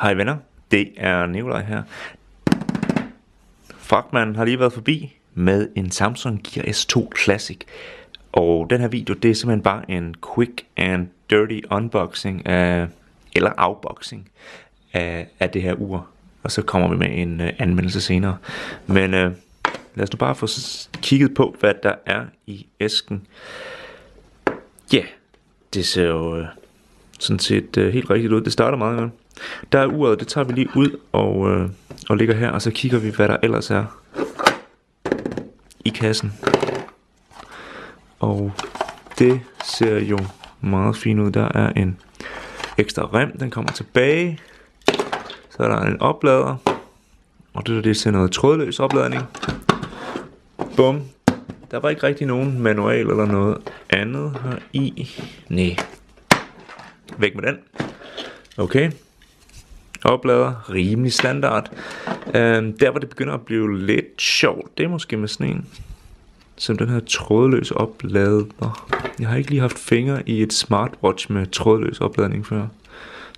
Hej venner, det er Nikolaj her. Fragtmanden har lige været forbi med en Samsung Gear S2 Classic. Og den her video, det er simpelthen bare en quick and dirty unboxing eller afboxing af det her ur. Og så kommer vi med en anmeldelse senere. Men lad os nu bare få kigget på, hvad der er i æsken. Ja, det ser jo sådan set helt rigtigt ud. Det starter meget godt. Der er uret, det tager vi lige ud og lægger her, og så kigger vi, hvad der ellers er i kassen. Og det ser jo meget fint ud. Der er en ekstra rem, den kommer tilbage. Så er der en oplader, og det ser noget trådløs opladning. Bum. Der var ikke rigtig nogen manual eller noget andet her i. Næh. Væk med den. Okay. Oplader, rimelig standard. Der hvor det begynder at blive lidt sjovt, det er måske med sådan en som den her trådløs oplader. Jeg har ikke lige haft fingre i et smartwatch med trådløs opladning før.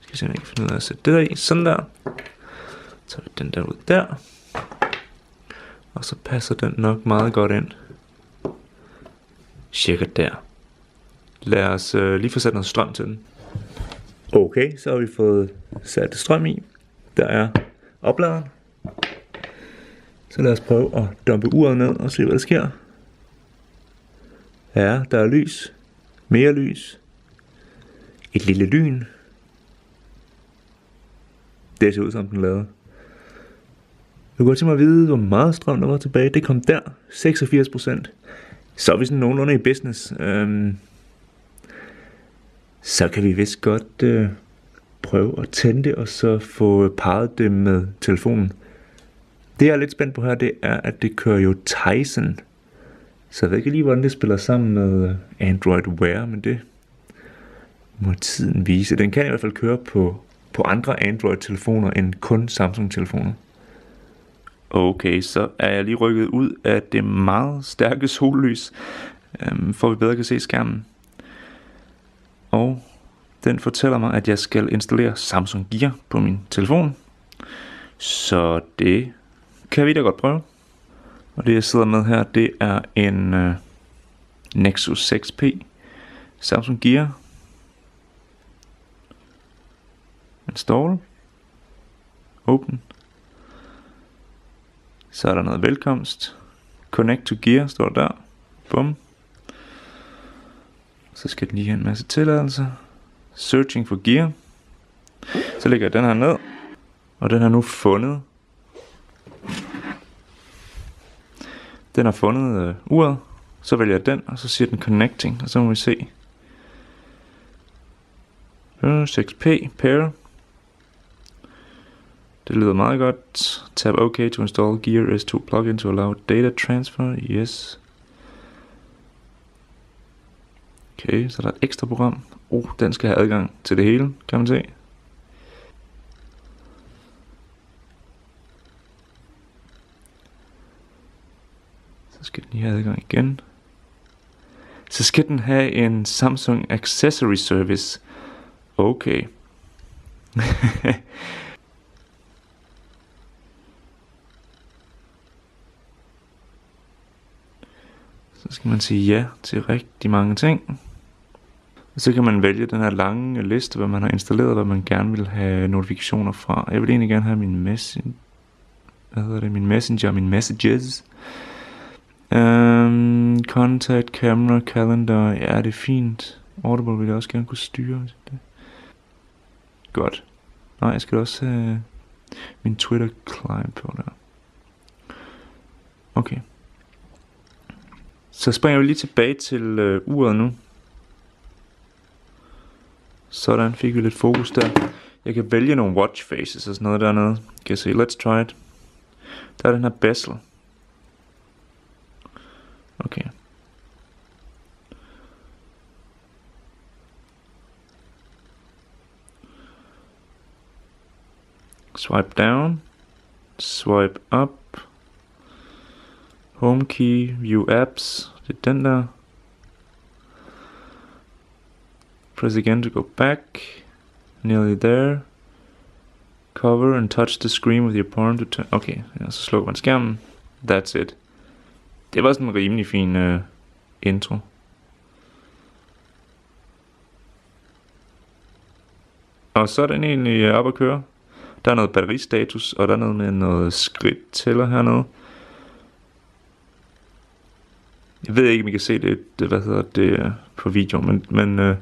Skal vi se om jeg kan finde ud af at sætte det der i. Sådan der. Så tager vi den der ud der. Og så passer den nok meget godt ind. Cirka der. Lad os lige få sat noget strøm til den. Okay, så har vi fået sat strøm i. Der er opladeren. Så lad os prøve at dumpe uret ned og se hvad der sker. Ja, der er lys. Mere lys. Et lille lyn. Det ser ud som den lavede. Jeg kunne godt tænke mig at vide hvor meget strøm der var tilbage. Det kom der, 86%. Så er vi sådan nogenlunde i business. Så kan vi vist godt prøve at tænde det, og så få parret det med telefonen. Det jeg er lidt spændt på her, det er, at det kører jo Tizen. Så jeg ved ikke lige, hvordan det spiller sammen med Android Wear, men det må tiden vise. Den kan i hvert fald køre på andre Android-telefoner end kun Samsung-telefoner. Okay, så er jeg lige rykket ud af det meget stærke sollys, for vi bedre kan se skærmen. Og den fortæller mig, at jeg skal installere Samsung Gear på min telefon. Så det kan vi da godt prøve. Og det jeg sidder med her, det er en Nexus 6P Samsung Gear. Install. Open. Så er der noget velkomst. Connect to Gear står der. Bum. Så skal den lige have en masse tilladelser. Searching for Gear. Så lægger jeg den her ned. Og den har nu fundet. Den har fundet uret. Så vælger jeg den, og så siger den connecting. Og så må vi se. 6P pair. Det lyder meget godt. Tap OK to install Gear S2 plugin to allow data transfer. Yes. Okay, så der er et ekstra program. Den skal have adgang til det hele, kan man se. Så skal den lige have adgang igen. Så skal den have en Samsung Accessory Service. Okay. Så skal man sige ja til rigtig mange ting. Og så kan man vælge den her lange liste, hvad man har installeret, hvad man gerne vil have notifikationer fra. Jeg vil egentlig gerne have min Messenger, min messages. Contact, camera, calendar. Ja, det er fint. Audible vil jeg også gerne kunne styre. Godt. Nej, jeg skal også have min Twitter client på der. Okay. Så springer vi lige tilbage til uret nu. Sådan fik vi lidt fokus der. Jeg kan vælge nogle watch faces og sådan noget dernede. Kan jeg se, let's try it. Der er den her bezel. Okay. Swipe down. Swipe up. Home key, view apps. Det er den der. Press again to go back. Nearly there. Cover and touch the screen with your palm to turn. Okay, ja, så slukker man skærmen. That's it. Det var sådan en rimelig fin intro. Og så er den egentlig op at køre. Der er noget batteristatus, og der er noget med noget skridt-tæller hernede. Jeg ved ikke, om I kan se det på videoen, men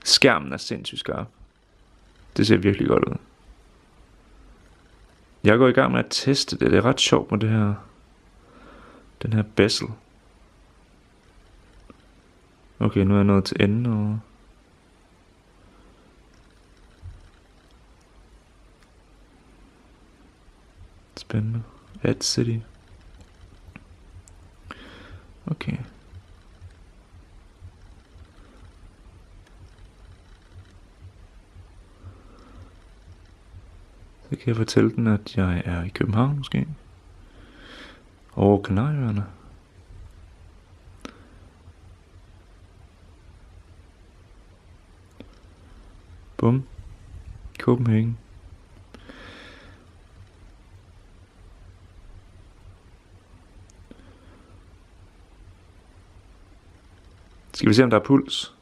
skærmen er sindssygt skarp. Det ser virkelig godt ud. Jeg går i gang med at teste det. Det er ret sjovt med det her. Den her bezel. Okay, nu er jeg nået til enden og... Spændende. Ad City. Okay. Så kan jeg fortælle den, at jeg er i København måske. Over Kanarieøerne. Bum. Copenhagen. Skal vi se, om der er puls?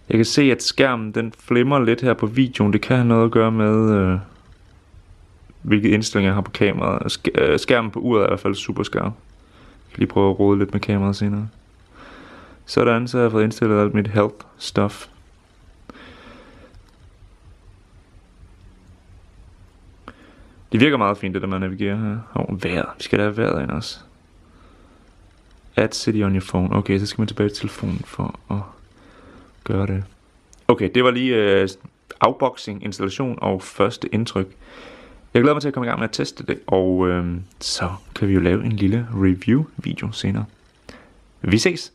Jeg kan se, at skærmen den flimmer lidt her på videoen. Det kan have noget at gøre med, hvilke indstillinger jeg har på kameraet. Skærmen på uret er i hvert fald super skarp. Jeg kan lige prøve at rode lidt med kameraet senere. Sådan, så har jeg fået indstillet alt mit health stuff. Det virker meget fint, det der man navigerer her. Vejret. Vi skal da have vejret ind også. Add City on your phone. Okay, så skal man tilbage til telefonen for at gøre det. Okay, det var lige afboxing, installation og første indtryk. Jeg glæder mig til at komme i gang med at teste det, og så kan vi jo lave en lille review video senere. Vi ses!